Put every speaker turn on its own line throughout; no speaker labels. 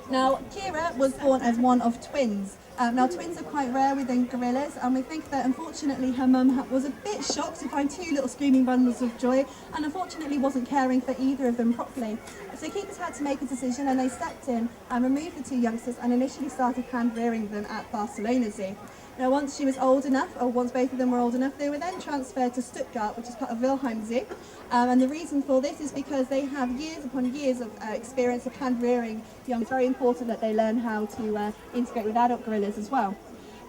Now, Kira was born as one of twins. Now, twins are quite rare within gorillas, and we think that unfortunately her mum was a bit shocked to find two little screaming bundles of joy, and unfortunately wasn't caring for either of them properly. So keepers had to make a decision, and they stepped in and removed the two youngsters and initially started hand rearing them at Barcelona Zoo. Now, once she was old enough, or once both of them were old enough, they were then transferred to Stuttgart, which is part of Wilhelm Zoo. And the reason for this is because they have years upon years of experience of hand rearing young. It's very important that they learn how to integrate with adult gorillas as well.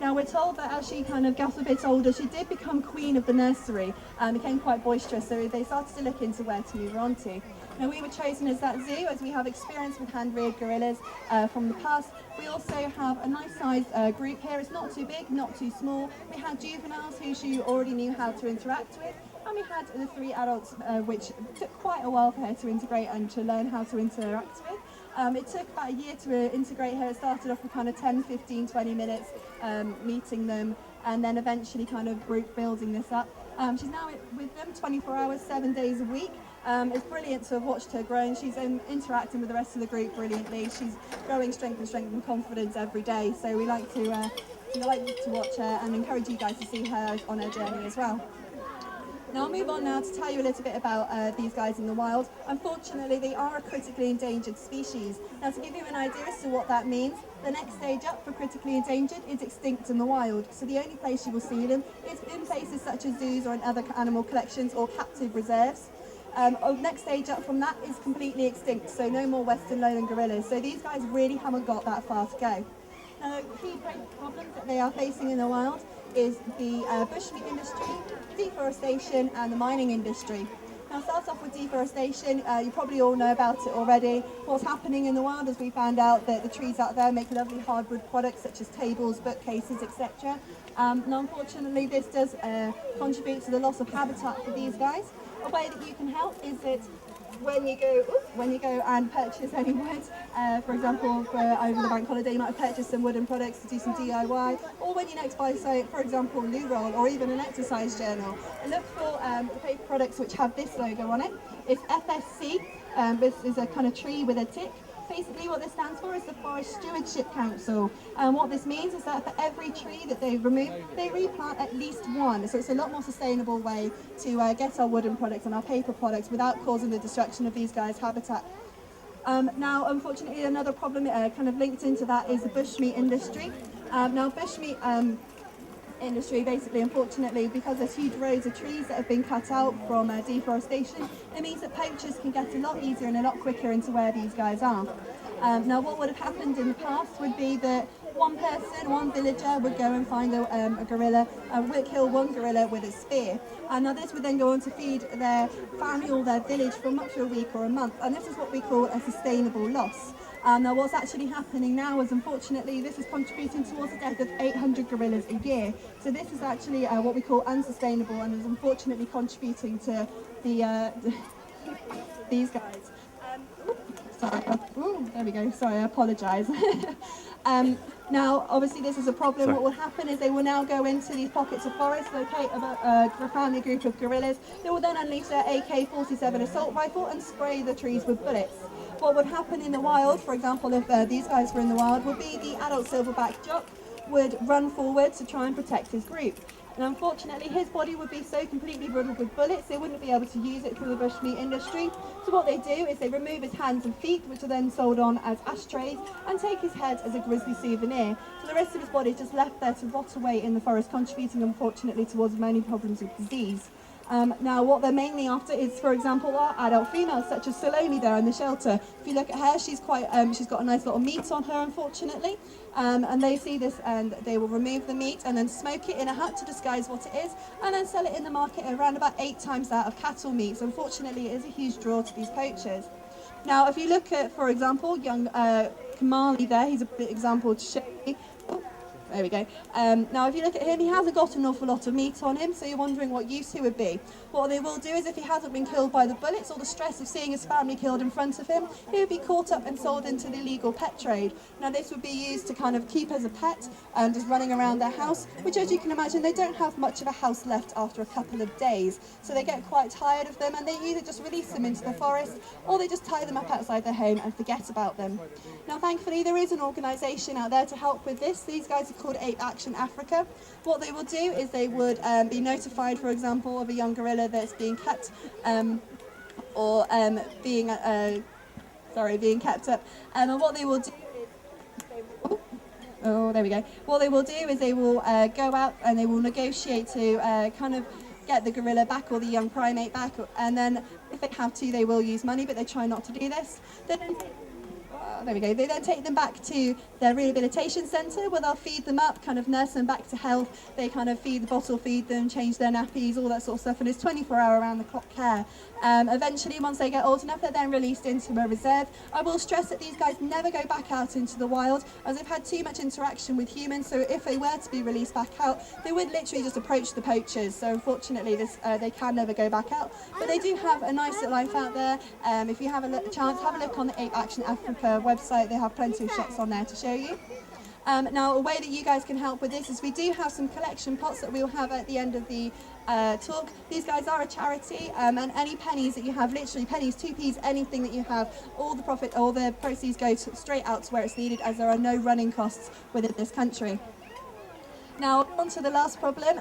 Now, we're told that as she kind of got a bit older, she did become queen of the nursery and became quite boisterous, so they started to look into where to move her on to. Now, we were chosen as that zoo as we have experience with hand-reared gorillas from the past. We also have a nice sized group here. It's not too big, not too small. We had juveniles who she already knew how to interact with, and we had the three adults, which took quite a while for her to integrate and to learn how to interact with. It took about a year to integrate her. It started off with kind of 10, 15, 20 minutes meeting them, and then eventually kind of group building this up. She's now with them 24 hours, 7 days a week. It's brilliant to have watched her grow, and she's interacting with the rest of the group brilliantly. She's growing strength and confidence every day, so we like to watch her and encourage you guys to see her on her journey as well. Now I'll move on now to tell you a little bit about these guys in the wild. Unfortunately, they are a critically endangered species. Now, to give you an idea as to what that means, the next stage up for critically endangered is extinct in the wild. So the only place you will see them is in places such as zoos or in other animal collections or captive reserves. Next stage up from that is completely extinct, so no more western lowland gorillas. So these guys really haven't got that far to go. Now, the key problems that they are facing in the wild is the bushmeat industry, deforestation and the mining industry. Now, start off with deforestation. You probably all know about it already. What's happening in the wild is we found out that the trees out there make lovely hardwood products such as tables, bookcases, etc. Now, unfortunately, this does contribute to the loss of habitat for these guys. A way that you can help is that when you go and purchase any wood, for example, over the bank holiday, you might have purchased some wooden products to do some DIY, or when you next buy, say, for example, loo roll or even an exercise journal, look for the paper products which have this logo on it. It's FSC. This is a kind of tree with a tick. Basically what this stands for is the Forest Stewardship Council, and what this means is that for every tree that they remove, they replant at least one. So it's a lot more sustainable way to get our wooden products and our paper products without causing the destruction of these guys' habitat. Now, unfortunately, another problem kind of linked into that is the bushmeat industry. Now, bushmeat industry, basically, unfortunately, because there's huge rows of trees that have been cut out from deforestation, it means that poachers can get a lot easier and a lot quicker into where these guys are. Now, what would have happened in the past would be that one person, one villager would go and find a gorilla, would kill one gorilla with a spear. And now this would then go on to feed their family or their village for up to a week or a month. And this is what we call a sustainable loss. Now what's actually happening now is, unfortunately, this is contributing towards the death of 800 gorillas a year. So this is actually what we call unsustainable, and is unfortunately contributing to these guys. Sorry, there we go. Sorry, I apologise. Now, obviously, this is a problem. What will happen is they will now go into these pockets of forest, locate a family group of gorillas. They will then unleash their AK-47 assault rifle and spray the trees with bullets. What would happen in the wild, for example, if these guys were in the wild, would be the adult silverback jock would run forward to try and protect his group. And unfortunately, his body would be so completely riddled with bullets, they wouldn't be able to use it for the bushmeat industry. So what they do is they remove his hands and feet, which are then sold on as ashtrays, and take his head as a grisly souvenir. So the rest of his body is just left there to rot away in the forest, contributing, unfortunately, towards many problems of disease. Now, what they're mainly after is, for example, our adult females, such as Salome there in the shelter. If you look at her, she's got a nice little meat on her, unfortunately. And they see this and they will remove the meat and then smoke it in a hut to disguise what it is, and then sell it in the market at around about 8 times that of cattle meat. So unfortunately, it is a huge draw to these poachers. Now, if you look at, for example, young Kamali there, he's a good example to show you. There we go. Now, if you look at him, he hasn't got an awful lot of meat on him, so you're wondering what use he would be. What they will do is, if he hasn't been killed by the bullets or the stress of seeing his family killed in front of him, he would be caught up and sold into the illegal pet trade. Now, this would be used to kind of keep as a pet, just running around their house, which, as you can imagine, they don't have much of a house left after a couple of days. So they get quite tired of them, and they either just release them into the forest, or they just tie them up outside their home and forget about them. Now, thankfully, there is an organisation out there to help with this. These guys are called Ape Action Africa. What they will do is they would be notified, for example, of a young gorilla that's being kept or being kept up. And what they will do is there we go. What they will do is they will go out and they will negotiate to kind of get the gorilla back or the young primate back, and then if they have to, they will use money, but they try not to do this. There we go. They then take them back to their rehabilitation centre, where they'll feed them up, kind of nurse them back to health. They kind of bottle feed them, change their nappies, all that sort of stuff, and it's 24-hour around-the-clock care. Eventually, once they get old enough, they're then released into a reserve. I will stress that these guys never go back out into the wild, as they've had too much interaction with humans, so if they were to be released back out, they would literally just approach the poachers. So unfortunately, they can never go back out. But they do have a nice little life out there. If you have a chance, have a look on the Ape Action Africa website. They have plenty of shots on there to show you. Now, a way that you guys can help with this is we do have some collection pots that we'll have at the end of the talk. These guys are a charity, and any pennies that you have, literally pennies, 2p's, anything that you have, all the proceeds go straight out to where it's needed, as there are no running costs within this country. Now, on to the last problem.